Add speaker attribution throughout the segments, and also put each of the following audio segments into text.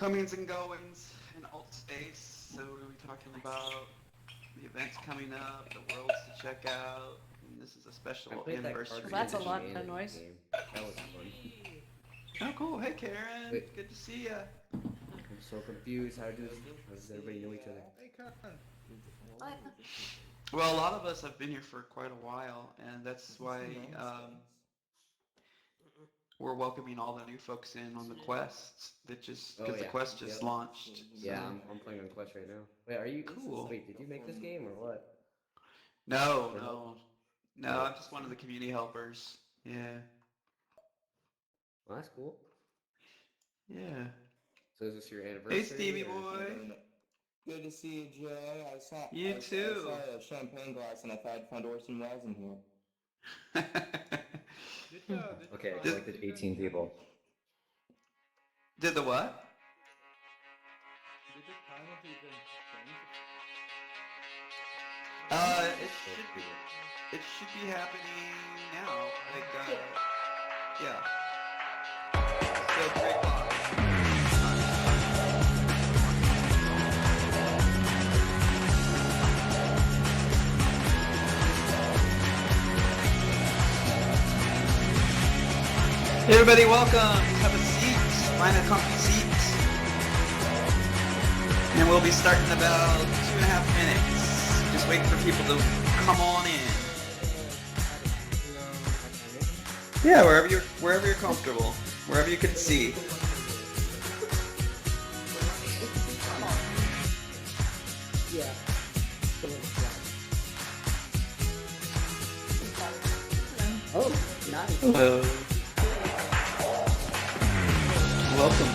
Speaker 1: comings and goings in alt space. So we're going to be talking about the events coming up, the worlds to check out. And this is a
Speaker 2: I
Speaker 1: special
Speaker 2: played that
Speaker 1: anniversary
Speaker 2: cartoon
Speaker 3: That's a lot
Speaker 1: edition.
Speaker 3: of noise.
Speaker 2: game. That was fun.
Speaker 1: Oh, cool. Hey, Karen.
Speaker 2: Wait.
Speaker 1: Good to see ya.
Speaker 2: I'm so confused. How does everybody know each other?
Speaker 1: Well, a lot of us have been here for quite a while, and that's why we're welcoming all the new folks in on the quest that just because the quest just launched.
Speaker 2: Yeah, I'm playing on Quest right now. Wait, are you?
Speaker 1: Cool.
Speaker 2: Wait, did you make this game or what?
Speaker 1: No. I'm just one of the community helpers. Yeah.
Speaker 2: Well, that's cool.
Speaker 1: Yeah.
Speaker 2: So is this your anniversary?
Speaker 1: Hey, Stevie boy.
Speaker 4: Good to see you, Jay.
Speaker 1: You too.
Speaker 4: I saw a champagne glass and I thought I'd find Orson Welles in here.
Speaker 2: Okay, I collected 18 people.
Speaker 1: Did the what? It should be happening now. Like, yeah. So 3 o'clock. Hey everybody, welcome. Have a seat. Find a comfy seat. And we'll be starting in about 2.5 minutes. Just wait for people to come on in. Yeah, wherever you're comfortable, wherever you can see.
Speaker 3: Oh, nice.
Speaker 1: Hello. Welcome.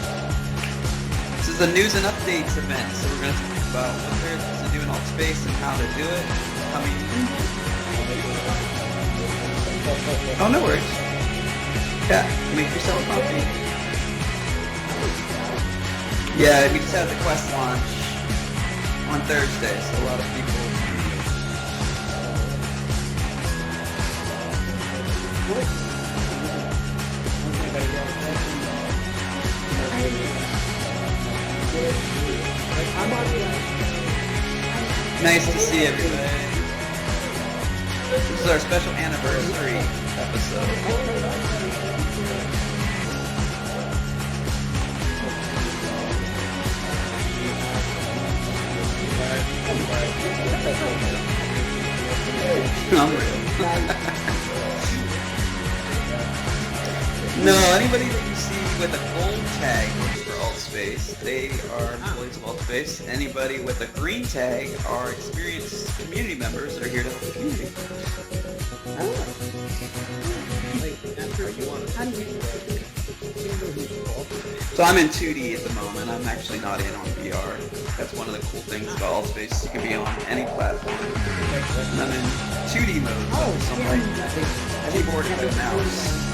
Speaker 1: This is the news and updates event, so we're going to talk about what there is to do in AltSpace and how to do it. Oh, no worries. Yeah, make yourself comfy. Yeah, we just had the Quest launch on Thursday, so a lot of people... Nice to see everybody. This is our special anniversary episode. No, anybody that you see with a gold tag works for AltSpace. They are employees of AltSpace. Anybody with a green tag are experienced community members that are here to help the community. So I'm in 2D at the moment. I'm actually not in on VR. That's one of the cool things about AltSpace. You can be on any platform. And I'm in 2D mode, so I'm like keyboard and mouse.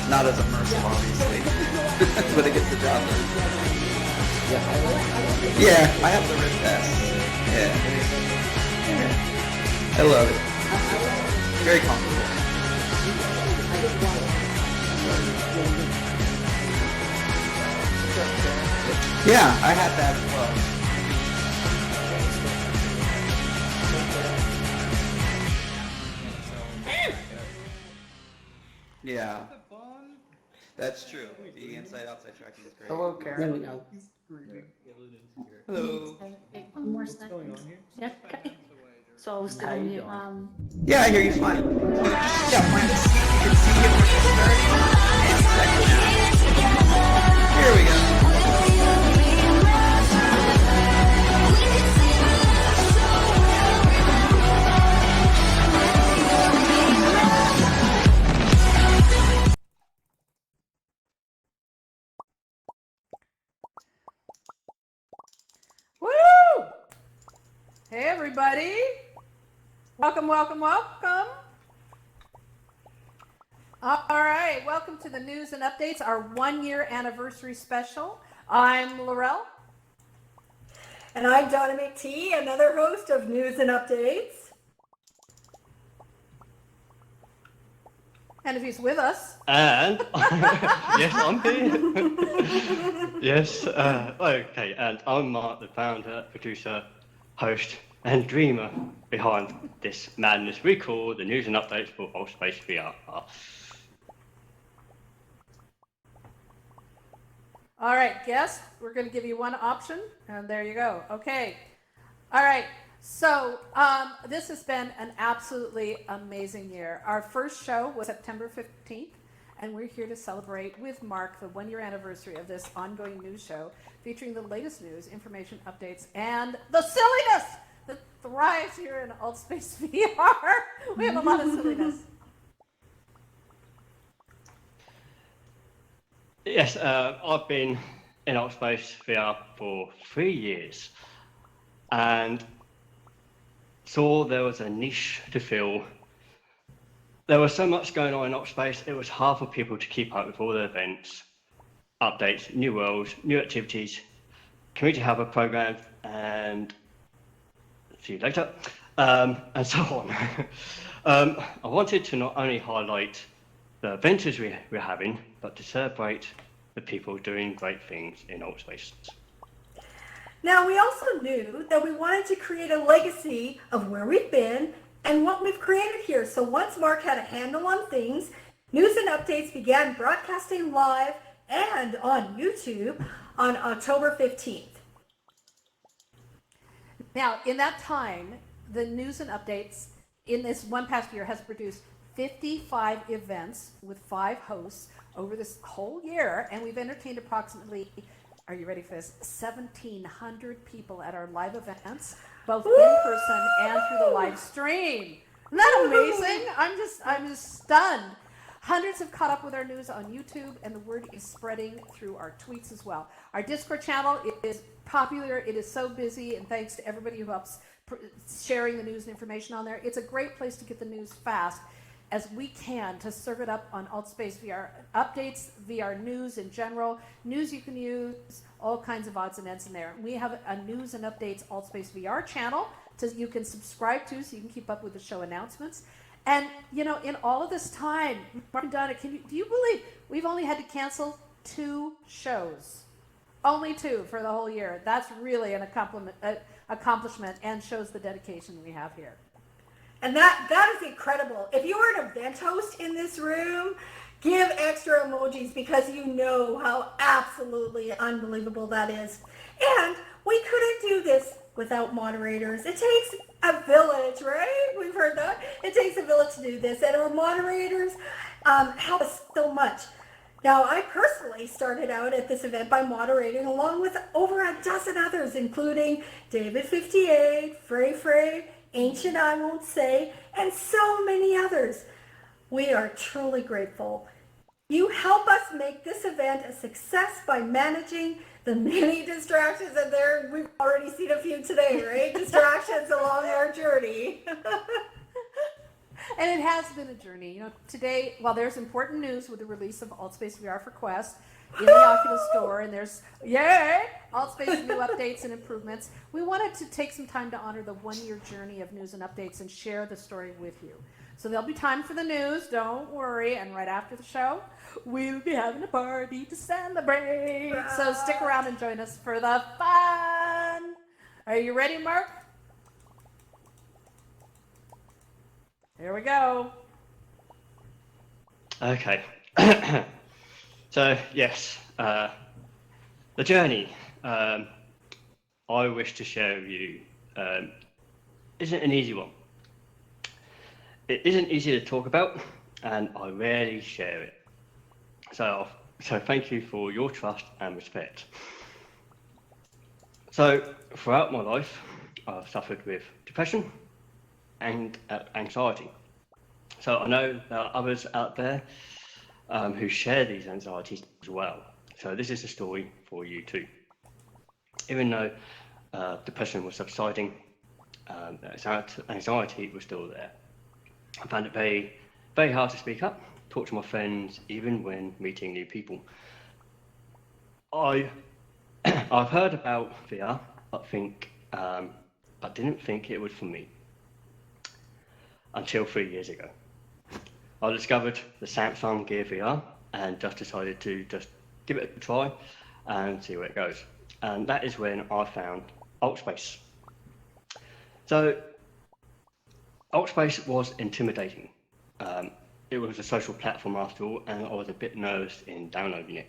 Speaker 1: Not as immersive, obviously, but it gets the job done. Yeah, I have the Rift S. Yeah. I love it. Very comfortable. Yeah, I had that as well. Yeah. That's true. The inside-outside tracking is great.
Speaker 3: Hello, Karen. There we go.
Speaker 1: Hello.
Speaker 5: One more second. Yeah, okay. So I was telling you,
Speaker 1: Yeah, I hear you fine. Yeah, find a seat. You can see it when you're starting. And second now. Here we go.
Speaker 3: Woo! Hey, everybody. Welcome. All right, welcome to the news and updates, our 1-year anniversary special. I'm Laurel.
Speaker 6: And I'm Donna McTee, another host of News and Updates.
Speaker 3: And if he's with us,
Speaker 7: And yes, I'm here. Yes, okay. And I'm Mark, the founder, producer, host, and dreamer behind this madness we call the news and updates for AltSpace VR.
Speaker 3: all right, guess we're going to give you one option, and there you go. Okay. All right. So this has been an absolutely amazing year. Our first show was September 15th, and we're here to celebrate with Mark the 1-year anniversary of this ongoing news show featuring the latest news, information, updates, and the silliness that thrives here in AltSpace VR. We have a lot of silliness.
Speaker 7: Yes, I've been in AltSpace VR for 3 years, and saw there was a niche to fill. There was so much going on in AltSpace, it was hard for people to keep up with all the events, updates, new worlds, new activities, community hub programs, and see you later, and so on. I wanted to not only highlight the adventures we're having, but to celebrate the people doing great things in AltSpace.
Speaker 6: Now, we also knew that we wanted to create a legacy of where we've been and what we've created here. So once Mark had a handle on things, News and Updates began broadcasting live and on YouTube on October 15th.
Speaker 3: Now, in that time, the News and Updates in this one past year has produced 55 events with 5 hosts over this whole year, and we've entertained approximately, are you ready for this, 1,700 people at our live events, both in person and through the live stream. Isn't that amazing? I'm just stunned. Hundreds have caught up with our news on YouTube, and the word is spreading through our tweets as well. Our Discord channel is popular. It is so busy, and thanks to everybody who helps sharing the news and information on there. It's a great place to get the news fast as we can to serve it up on AltSpace VR updates, VR news in general, news you can use, all kinds of odds and ends in there. We have a News and Updates AltSpace VR channel you can subscribe to so you can keep up with the show announcements. And, you know, in all of this time, Mark and Donna, do you believe we've only had to cancel 2 shows? Only 2 for the whole year. That's really an accomplishment and shows the dedication we have here.
Speaker 6: And that is incredible. If you are an event host in this room, give extra emojis because you know how absolutely unbelievable that is. And we couldn't do this without moderators. It takes a village, right? We've heard that. It takes a village to do this. And our moderators help us so much. Now, I personally started out at this event by moderating along with over a dozen others, including David58, Frey, Ancient I Won't Say, and so many others. We are truly grateful. You help us make this event a success by managing the many distractions, and there we've already seen a few today, right? Distractions along our journey.
Speaker 3: And it has been a journey. You know, today, while there's important news with the release of AltSpace VR for Quest in the Oculus Store, and there's, yay, AltSpace new updates and improvements, we wanted to take some time to honor the 1-year journey of news and updates and share the story with you. So there'll be time for the news, don't worry, and right after the show, we'll be having a party to celebrate. So stick around and join us for the fun. Are you ready, Mark? Here we go.
Speaker 7: Okay. So, yes, the journey I wish to share with you isn't an easy one. It isn't easy to talk about, and I rarely share it. So thank you for your trust and respect. So, throughout my life, I've suffered with depression and anxiety. So I know there are others out there who share these anxieties as well. So this is a story for you too. Even though depression was subsiding, anxiety was still there. I found it very, very hard to speak up, talk to my friends, even when meeting new people. I've heard about VR, but didn't think it was for me until 3 years ago. I discovered the Samsung Gear VR and just decided to just give it a try and see where it goes. And that is when I found Altspace. So Altspace was intimidating. It was a social platform after all, and I was a bit nervous in downloading it.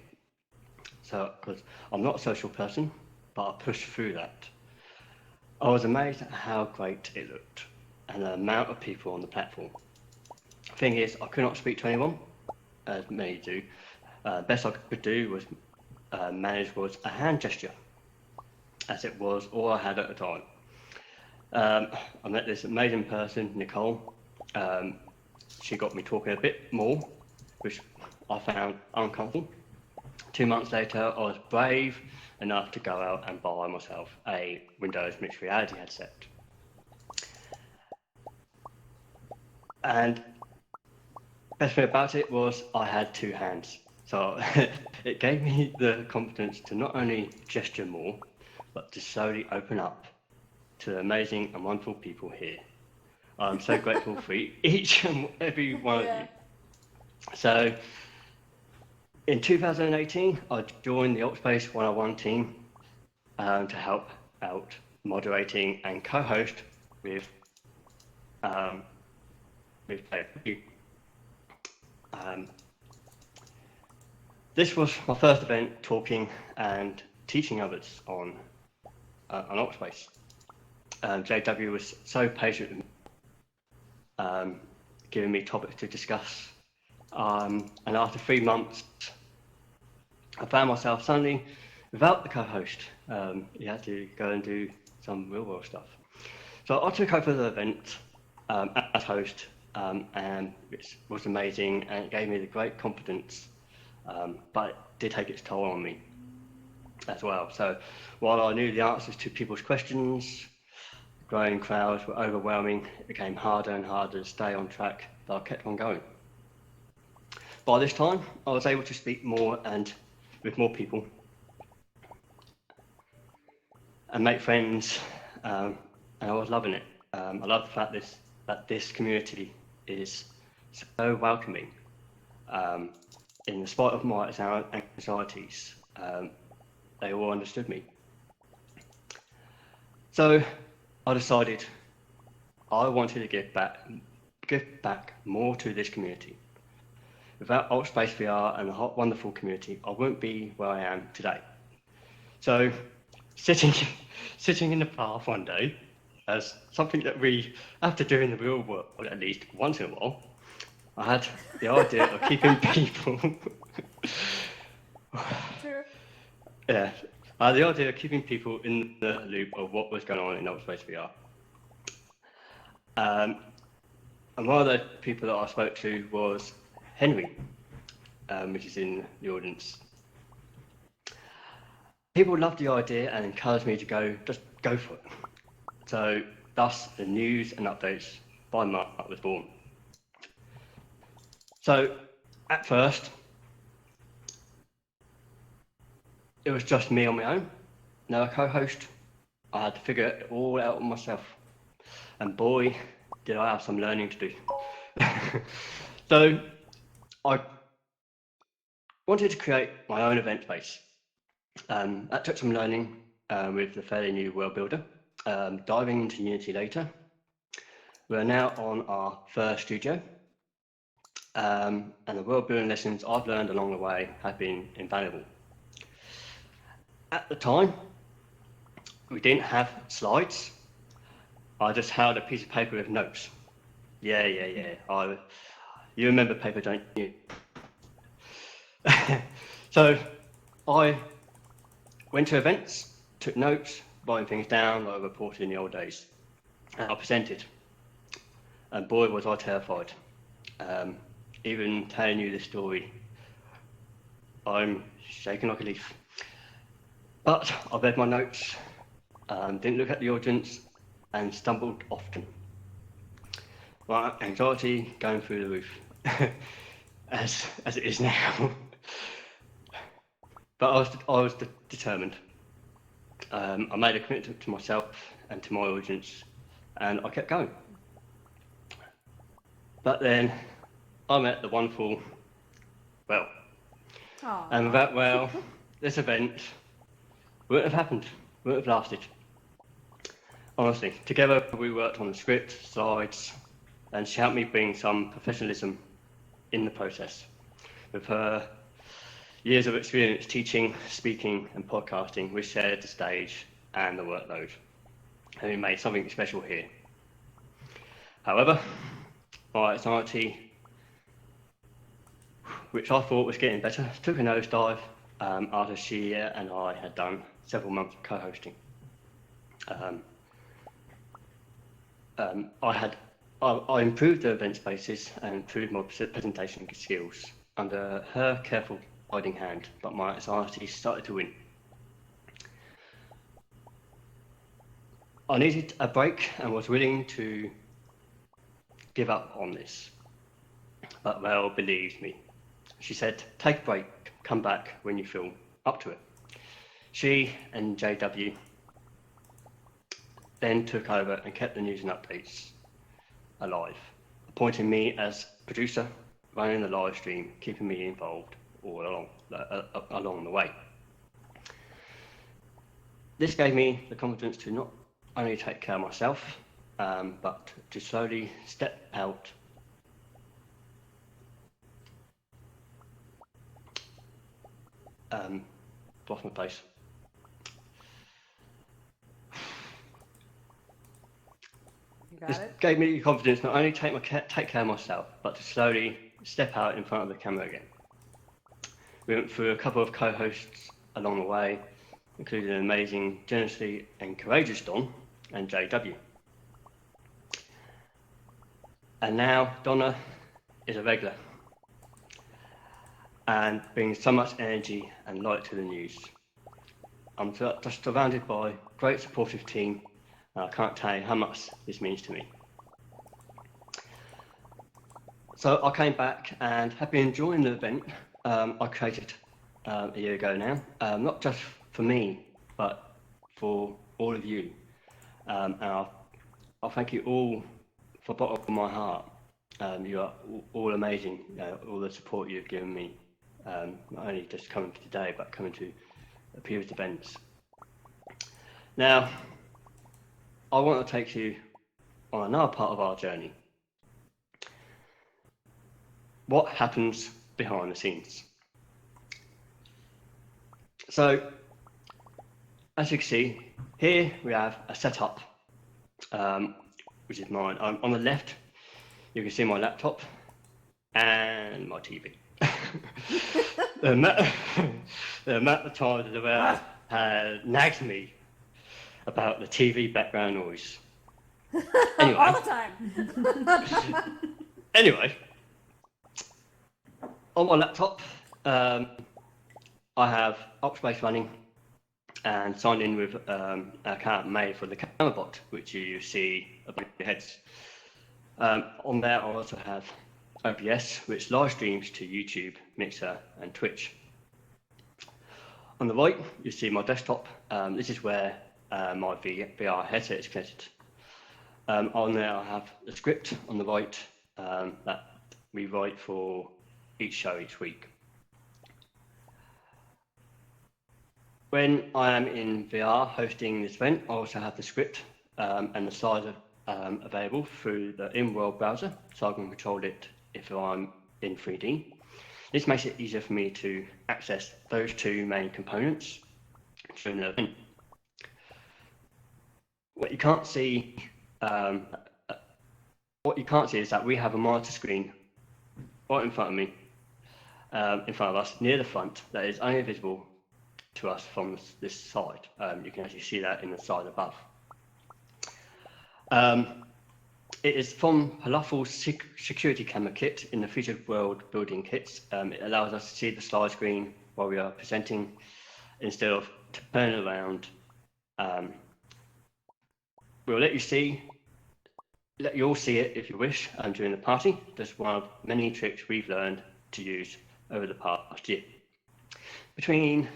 Speaker 7: So, because I'm not a social person, but I pushed through that. I was amazed at how great it looked and the amount of people on the platform. Thing is, I could not speak to anyone, as many do. Best I could do was manage was a hand gesture, as it was all I had at the time. I met this amazing person, Nicole. She got me talking a bit more, which I found uncomfortable. 2 months later, I was brave enough to go out and buy myself a Windows mixed reality headset. And best thing about it was I had 2 hands. So it gave me the confidence to not only gesture more, but to slowly open up to the amazing and wonderful people here. I'm so grateful for each and every one of you. So in 2018, I joined the Altspace 101 team to help out moderating and co-host with this was my first event talking and teaching others on Altspace. JW was so patient with me, giving me topics to discuss. And after 3 months, I found myself suddenly without the co-host. He had to go and do some real world stuff. So I took over the event as host, and it was amazing, and it gave me the great confidence, but it did take its toll on me as well. So while I knew the answers to people's questions, growing crowds were overwhelming, it became harder and harder to stay on track, but I kept on going. By this time, I was able to speak more and with more people and make friends, and I was loving it. I love the fact that this community is so welcoming. In spite of my anxieties, they all understood me. So I decided I wanted to give back more to this community. Without Altspace VR and the hot, wonderful community, I wouldn't be where I am today. So, sitting in the path one day, as something that we have to do in the real world at least once in a while, I had the idea of keeping people. Yeah, I had the idea of keeping people in the loop of what was going on in Altspace VR. And one of the people that I spoke to was Henry, which is in the audience. People loved the idea and encouraged me to just go for it. So thus the news and updates by Mark was born. So at first, it was just me on my own, no co-host. I had to figure it all out myself. And boy, did I have some learning to do. So I wanted to create my own event space. That took some learning with the fairly new World Builder, diving into Unity later. We're now on our first studio, and the world building lessons I've learned along the way have been invaluable. At the time, we didn't have slides. I just held a piece of paper with notes. Yeah. You remember paper, don't you? So I went to events, took notes, writing things down like I reported in the old days, and I presented. And boy, was I terrified. Even telling you this story, I'm shaking like a leaf. But I read my notes, didn't look at the audience, and stumbled often. My anxiety going through the roof, as it is now. But I was determined. I made a commitment to myself and to my audience, and I kept going. But then I met the wonderful Well.
Speaker 3: Aw.
Speaker 7: And without Well, this event wouldn't have happened, wouldn't have lasted. Honestly, together we worked on the script, slides, and she helped me bring some professionalism in the process. With her years of experience teaching, speaking, and podcasting, we shared the stage and the workload, and we made something special here. However, my anxiety, which I thought was getting better, took a nosedive after she and I had done several months of co-hosting. I improved the event spaces and improved my presentation skills under her careful guiding hand, but my anxiety started to win. I needed a break and was willing to give up on this, but Mel believed me. She said, take a break, come back when you feel up to it. She and JW then took over and kept the news and updates alive, appointing me as producer, running the live stream, keeping me involved all along the way. This gave me the confidence to not only take care of myself, but to slowly step out lost my place.
Speaker 3: You got
Speaker 7: This
Speaker 3: it?
Speaker 7: gave me the confidence not only take care of myself, but to slowly step out in front of the camera again. We went through a couple of co-hosts along the way, including an amazing, generously and courageous Don and JW. And now Donna is a regular and brings so much energy and light to the news. I'm just surrounded by a great supportive team, and I can't tell you how much this means to me. So I came back and have been enjoying the event I created a year ago now, not just for me, but for all of you. And I thank you all from the bottom of my heart. You are all amazing, all the support you've given me, not only just coming to today, but coming to the previous events. Now, I want to take you on another part of our journey. What happens behind the scenes? So, as you can see, here we have a setup, which is mine. On the left, you can see my laptop and my TV. the amount of times the world has nagged me about the TV background noise. Anyway,
Speaker 3: All the time.
Speaker 7: Anyway, on my laptop, I have Upspace running and signed in with an account made for the camera bot, which you see above your heads. On there, I also have OBS, which live streams to YouTube, Mixer, and Twitch. On the right, you see my desktop. This is where my VR headset is connected. On there, I have the script on the right that we write for each show each week. When I am in VR hosting this event, I also have the script and the slides available through the in-world browser, so I can control it if I'm in 3D. This makes it easier for me to access those two main components during the event. What you can't see is that we have a monitor screen right in front of me, in front of us, near the front, that is only visible to us from this side. You can actually see that in the slide above. It is from Halafel's security camera kit in the Featured World building kits. It allows us to see the slide screen while we are presenting instead of turning around. We'll let you all see it if you wish during the party. That's one of many tricks we've learned to use over the past year. Between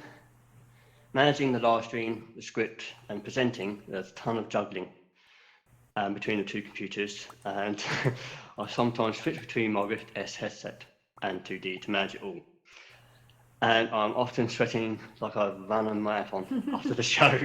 Speaker 7: managing the live stream, the script, and presenting, there's a ton of juggling. between the two computers, and I sometimes switch between my Rift S headset and 2D to manage it all. And I'm often sweating like I've run a marathon after the show.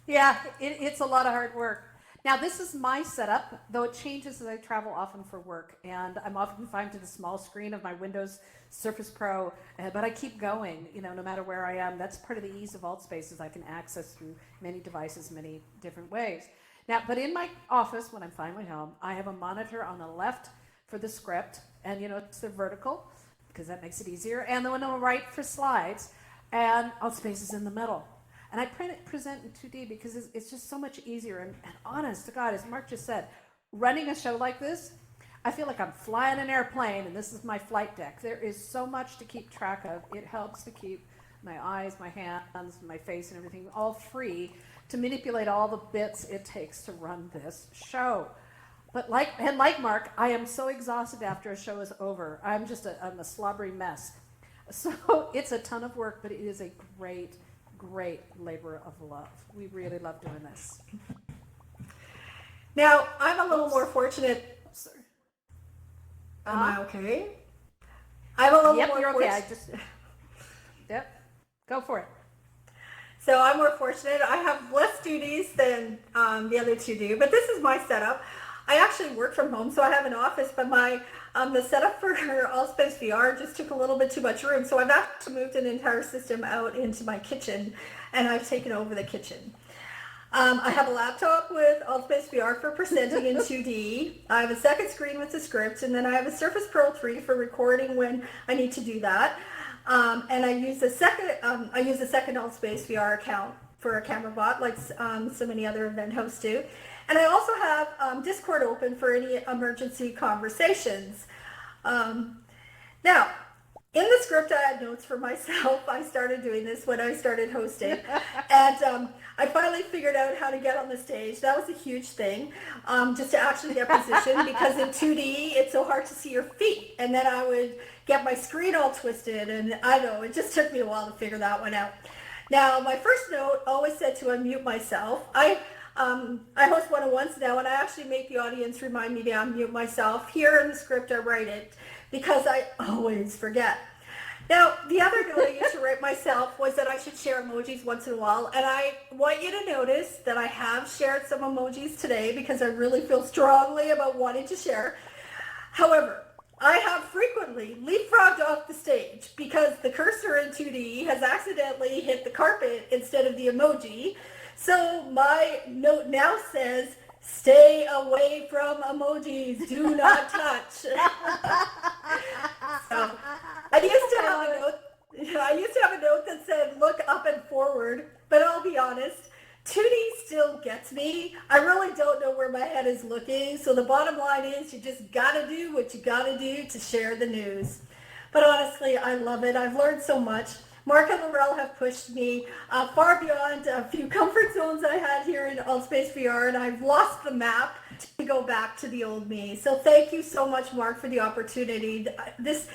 Speaker 3: Yeah, it's a lot of hard work. Now, this is my setup, though it changes as I travel often for work, and I'm often confined to the small screen of my Windows Surface Pro, but I keep going, no matter where I am. That's part of the ease of AltSpace, is I can access through many devices, many different ways. Now, but in my office, when I'm finally home, I have a monitor on the left for the script, and it's the vertical, because that makes it easier, and the one on the right for slides, and AltSpace is in the middle. And I present in 2D because it's just so much easier. And honest to God, as Mark just said, running a show like this, I feel like I'm flying an airplane and this is my flight deck. There is so much to keep track of. It helps to keep my eyes, my hands, my face, and everything all free to manipulate all the bits it takes to run this show. But like Mark, I am so exhausted after a show is over. I'm a slobbery mess. So it's a ton of work, but it is a great labor of love. We really love doing this.
Speaker 6: Now, I'm a little more fortunate. Am I okay? I'm a little more
Speaker 3: you're
Speaker 6: fortunate.
Speaker 3: okay. Yep, go for it.
Speaker 6: So I'm more fortunate. I have less duties than the other two do, but this is my setup. I actually work from home, so I have an office, but the setup for AltSpace VR just took a little bit too much room, so I've actually moved an entire system out into my kitchen, and I've taken over the kitchen. I have a laptop with AltSpace VR for presenting in 2D. I have a second screen with the script, and then I have a Surface Pro 3 for recording when I need to do that. And I use a second AltSpace VR account for a camera bot, like so many other event hosts do. And I also have Discord open for any emergency conversations. Now, in the script, I had notes for myself. I started doing this when I started hosting. And I finally figured out how to get on the stage. That was a huge thing, just to actually get positioned, because in 2D, it's so hard to see your feet. And then I would get my screen all twisted. And I know, it just took me a while to figure that one out. Now, my first note always said to unmute myself. I host one-on-ones now, and I actually make the audience remind me to unmute myself. Here in the script, I write it because I always forget. Now, the other note I used to write myself was that I should share emojis once in a while, and I want you to notice that I have shared some emojis today because I really feel strongly about wanting to share. However, I have frequently leapfrogged off the stage because the cursor in 2D has accidentally hit the carpet instead of the emoji. So my note now says, stay away from emojis, do not touch. So I used to have a note that said, look up and forward, but I'll be honest, 2D still gets me. I really don't know where my head is looking. So the bottom line is you just gotta do what you gotta do to share the news. But honestly, I love it. I've learned so much. Mark and Laurel have pushed me far beyond a few comfort zones I had here in AltSpace VR, and I've lost the map to go back to the old me. So thank you so much, Mark, for the opportunity. This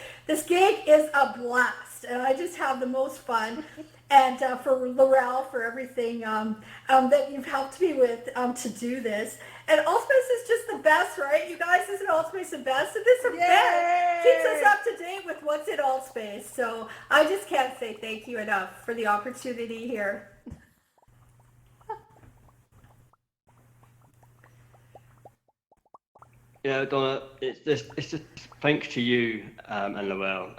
Speaker 6: gig is a blast, and I just have the most fun. And for Laurel, for everything that you've helped me with to do this. And AltSpace is just the best, right? You guys, isn't AltSpace the best? And this event keeps us up to date with what's in AltSpace. So I just can't say thank you enough for the opportunity here.
Speaker 7: Yeah, Donna, it's just thanks to you and Laurel.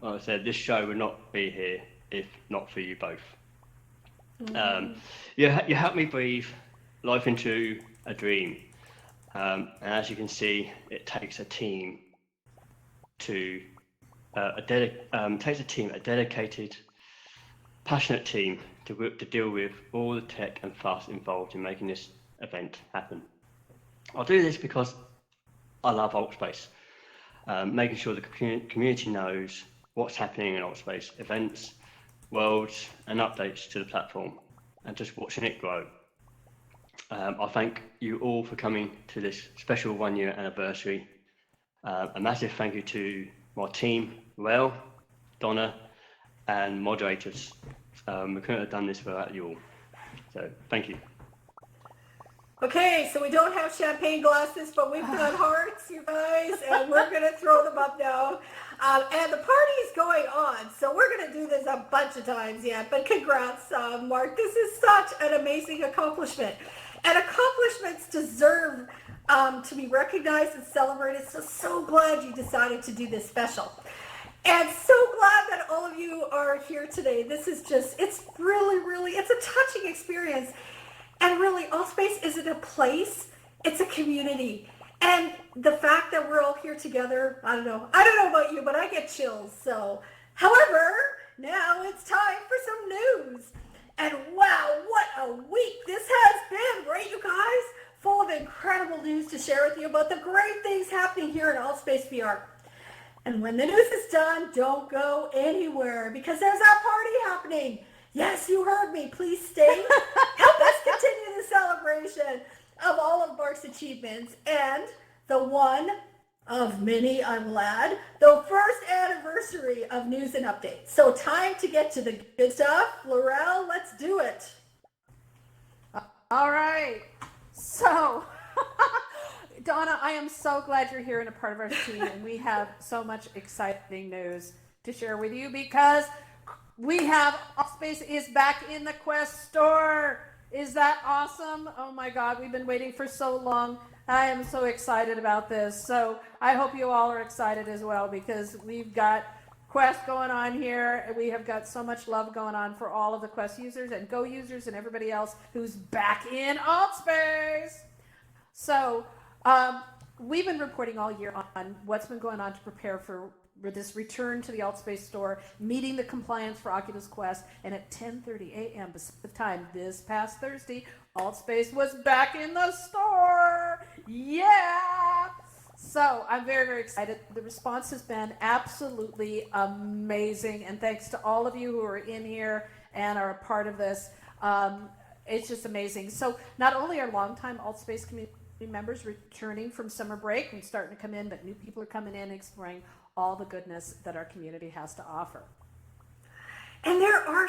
Speaker 7: Like I said, this show would not be here if not for you both. You helped me breathe life into a dream. And as you can see, it takes a team to a dedicated, passionate team to deal with all the tech and fuss involved in making this event happen. I'll do this because I love AltSpace, making sure the community knows what's happening in AltSpace, events, worlds and updates to the platform, and just watching it grow. I thank you all for coming to this special 1-year anniversary. A massive thank you to my team, Laurel, Donna, and moderators. We couldn't have done this without you all. So thank you.
Speaker 6: Okay, so we don't have champagne glasses, but we've got hearts, you guys, and we're going to throw them up now. And the party's going on, so we're going to do this a bunch of times yet. But congrats, Mark. This is such an amazing accomplishment. And accomplishments deserve to be recognized and celebrated. So glad you decided to do this special. And so glad that all of you are here today. This is just, it's really, it's a touching experience. And really, AltSpace isn't a place, it's a community. And the fact that we're all here together, I don't know about you, but I get chills. So, however, now it's time for some news. And wow, what a week this has been, right, you guys? Full of incredible news to share with you about the great things happening here in AltSpace VR. And when the news is done, don't go anywhere because there's a party happening. Yes, you heard me. Please stay. Help us continue the celebration of all of Mark's achievements and the one of many, I will add, the first anniversary of news and updates. So time to get to the good stuff. Laurel, let's do it.
Speaker 3: All right. So, Donna, I am so glad you're here and a part of our team, and we have so much exciting news to share with you because we have AltSpace is back in the Quest store. Is that awesome? Oh my God, we've been waiting for so long. I am so excited about this. So I hope you all are excited as well because we've got Quest going on here. We have got so much love going on for all of the Quest users and Go users and everybody else who's back in AltSpace. So we've been reporting all year on what's been going on to prepare for this return to the AltSpace store, meeting the compliance for Oculus Quest, and at 10:30 a.m. Pacific time this past Thursday, AltSpace was back in the store. Yeah! So I'm very, very excited. The response has been absolutely amazing, and thanks to all of you who are in here and are a part of this. It's just amazing. So not only are longtime AltSpace community members returning from summer break and starting to come in, but new people are coming in and exploring all the goodness that our community has to offer.
Speaker 6: And there are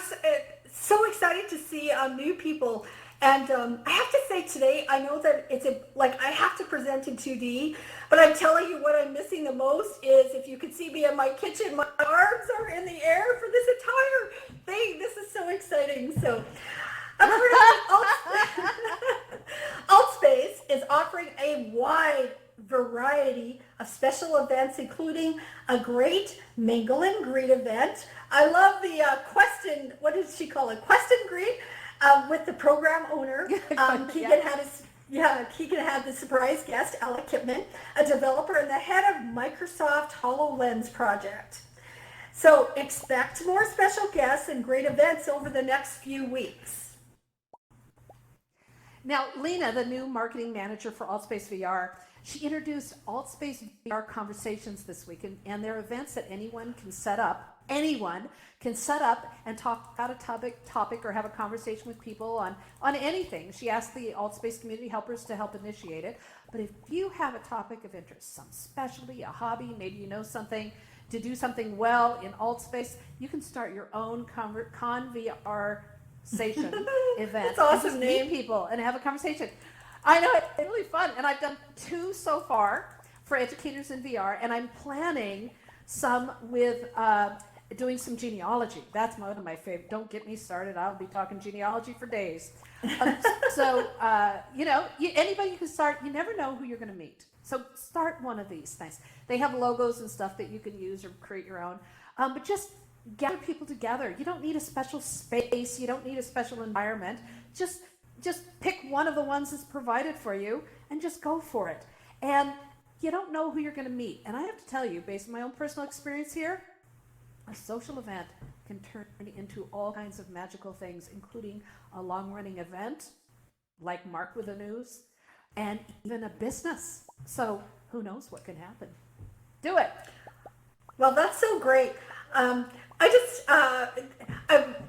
Speaker 6: so excited to see new people. And I have to say today, I know that I have to present in 2D, but I'm telling you what I'm missing the most is if you could see me in my kitchen, my arms are in the air for this entire thing. This is so exciting. So AltSpace is offering a wide variety of special events, including a great mingle and greet event. I love the what did she call it? Quest and greet with the program owner. Keegan had the surprise guest, Alec Kipman, a developer and the head of Microsoft HoloLens project. So expect more special guests and great events over the next few weeks.
Speaker 3: Now, Lena, the new marketing manager for AltSpace VR, she introduced AltSpace VR Conversations this week, and they're events that anyone can set up and talk about a topic or have a conversation with people on anything. She asked the AltSpace community helpers to help initiate it. But if you have a topic of interest, some specialty, a hobby, maybe you know something, to do something well in AltSpace, you can start your own ConVR Station event.
Speaker 6: It's awesome
Speaker 3: just
Speaker 6: name.
Speaker 3: Meet people and have a conversation. I know, it's really fun, and I've done 2 so far for educators in VR, and I'm planning some with doing some genealogy. That's one of my favorite. Don't get me started. I'll be talking genealogy for days. Anybody can start. You never know who you're going to meet. So start one of these things. They have logos and stuff that you can use or create your own. But just gather people together. You don't need a special space. You don't need a special environment. Just pick one of the ones that's provided for you and just go for it. And you don't know who you're going to meet. And I have to tell you, based on my own personal experience here, a social event can turn into all kinds of magical things, including a long-running event like Mark with the News, and even a business. So who knows what can happen? Do it.
Speaker 6: Well, that's so great. I'm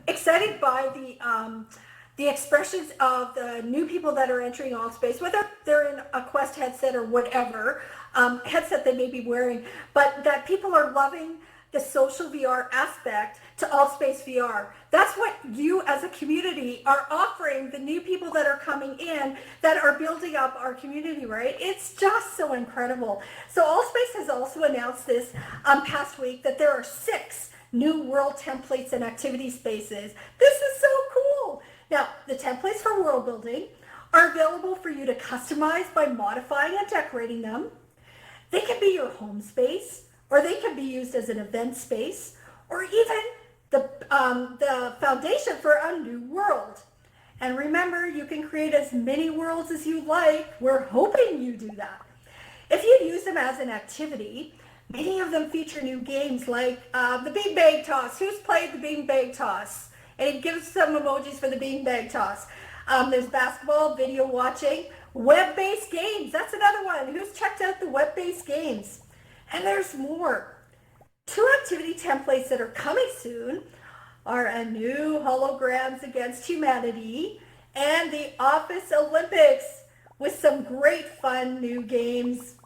Speaker 6: excited by the expressions of the new people that are entering AltSpace, whether they're in a Quest headset or whatever headset they may be wearing, but that people are loving the social VR aspect to Altspace VR. That's what you as a community are offering the new people that are coming in that are building up our community, right? It's just so incredible. So Altspace has also announced this past week that there are 6 new world templates and activity spaces. This is so cool. Now, the templates for world building are available for you to customize by modifying and decorating them. They can be your home space, or they can be used as an event space, or even the foundation for a new world. And remember, you can create as many worlds as you like. We're hoping you do that. If you use them as an activity, many of them feature new games like the Bean Bag Toss. Who's played the Bean Bag Toss? And give us some emojis for the Bean Bag Toss. There's basketball, video watching, web-based games. That's another one. Who's checked out the web-based games? And there's more. 2 activity templates that are coming soon are a new Holograms Against Humanity and the Office Olympics with some great fun new games.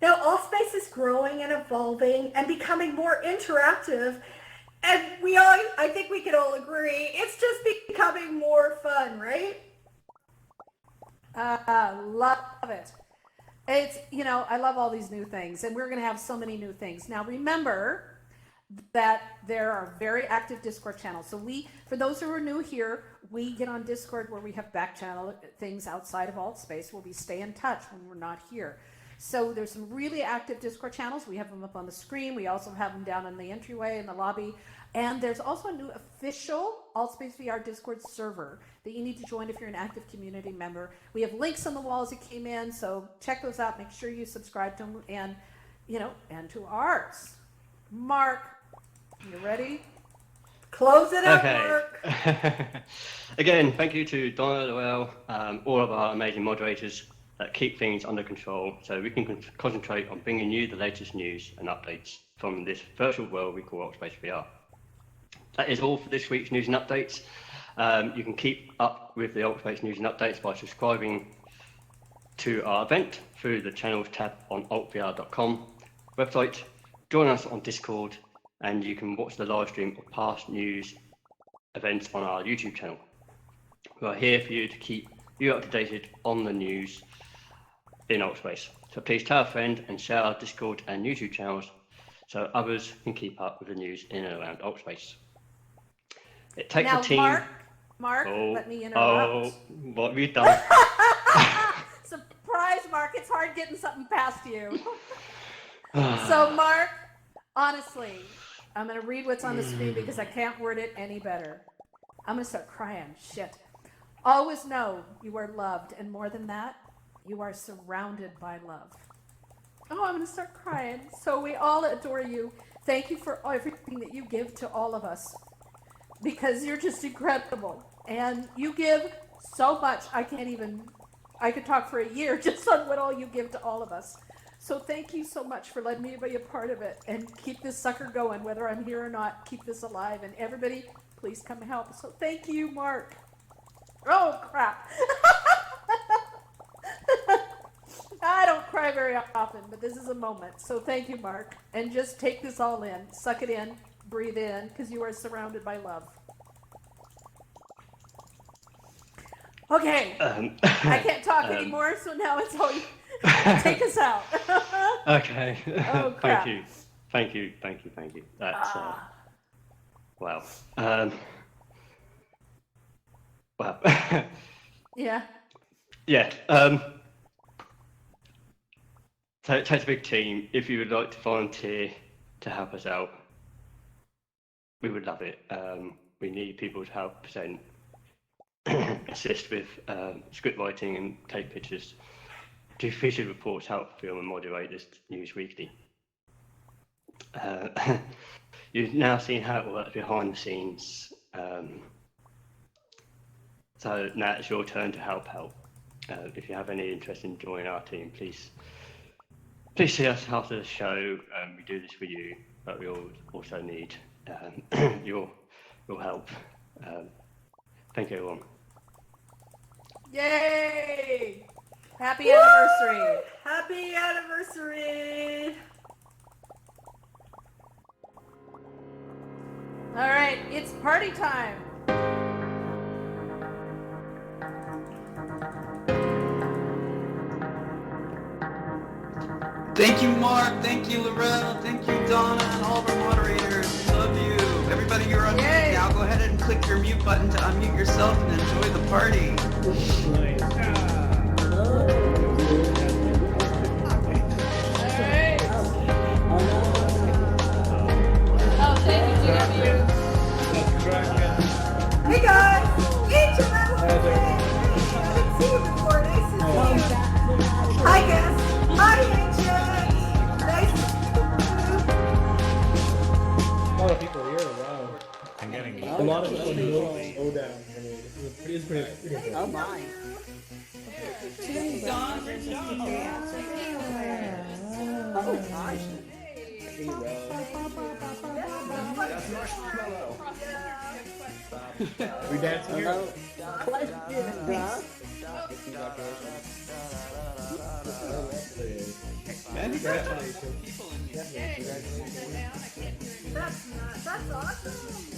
Speaker 6: Now, Altspace is growing and evolving and becoming more interactive, and I think we can all agree, it's just becoming more fun, right?
Speaker 3: Love it. It's, I love all these new things, and we're going to have so many new things. Now, remember that there are very active Discord channels. So for those who are new here, we get on Discord where we have back channel things outside of Altspace where we stay in touch when we're not here. So there's some really active Discord channels. We have them up on the screen. We also have them down in the entryway in the lobby. And there's also a new official Altspace VR Discord server that you need to join if you're an active community member. We have links on the wall as you came in, so check those out. Make sure you subscribe to them and to ours. Mark, you ready?
Speaker 6: Close it out,
Speaker 7: Okay.
Speaker 6: Mark.
Speaker 7: Again, thank you to Donna, Noel, all of our amazing moderators that keep things under control so we can concentrate on bringing you the latest news and updates from this virtual world we call Altspace VR. That is all for this week's news and updates. You can keep up with the Altspace news and updates by subscribing to our event through the channels tab on altvr.com website. Join us on Discord, and you can watch the live stream of past news events on our YouTube channel. We are here for you to keep you up to date on the news in Altspace. So please tell a friend and share our Discord and YouTube channels so others can keep up with the news in and around Altspace. It takes
Speaker 3: Now,
Speaker 7: a team.
Speaker 3: Mark,
Speaker 7: Oh,
Speaker 3: let me interrupt.
Speaker 7: oh, what have you done?
Speaker 3: Surprise, Mark, it's hard getting something past you. So, Mark, honestly, I'm going to read what's on the screen because I can't word it any better. I'm going to start crying. Shit. Always know you are loved, and more than that, you are surrounded by love. Oh, I'm going to start crying. So we all adore you. Thank you for everything that you give to all of us, because you're just incredible. And you give so much. I could talk for a year just on what all you give to all of us. So thank you so much for letting me be a part of it and keep this sucker going, whether I'm here or not. Keep this alive. And everybody, please come help. So thank you, Mark. Oh, crap. I don't cry very often, but this is a moment. So thank you, Mark. And just take this all in. Suck it in. Breathe in, because you are surrounded by love. Okay. I can't talk anymore, so now it's all you. Take us out.
Speaker 7: Okay.
Speaker 3: Oh, crap.
Speaker 7: Thank you. That's wow. Wow.
Speaker 3: Yeah.
Speaker 7: Yeah. So it takes a big team. If you would like to volunteer to help us out, we would love it. We need people to help present, assist with script writing and take pictures, do featured reports, help film and moderate this news weekly. You've now seen how it works behind the scenes. So now it's your turn to help. If you have any interest in joining our team, please see us after the show. We do this for you, but we also need your help. Thank you, everyone.
Speaker 3: Yay! Happy anniversary!
Speaker 6: Happy anniversary!
Speaker 3: All right, it's party time.
Speaker 1: Thank you, Mark. Thank you, Laurel. Thank you, Donna, and all of our moderators. Love you. Everybody, you're on mute
Speaker 3: Yay.
Speaker 1: now. Go ahead and click your mute button to unmute yourself and enjoy the party.
Speaker 3: All right. Oh, thank you, GW.
Speaker 6: Hey guys, each and every day. I didn't see you before. Nice to see you. Hi guys. Hi Ancient. Nice to see
Speaker 2: A lot of people here. Wow.
Speaker 8: I'm getting
Speaker 2: A lot of people know slow down. I mean, it's pretty.
Speaker 9: Oh my. Oh gosh.
Speaker 2: Pretty well. We dancing here.
Speaker 9: Hello. Question, bruh.
Speaker 2: Congratulations.
Speaker 6: you. That's awesome.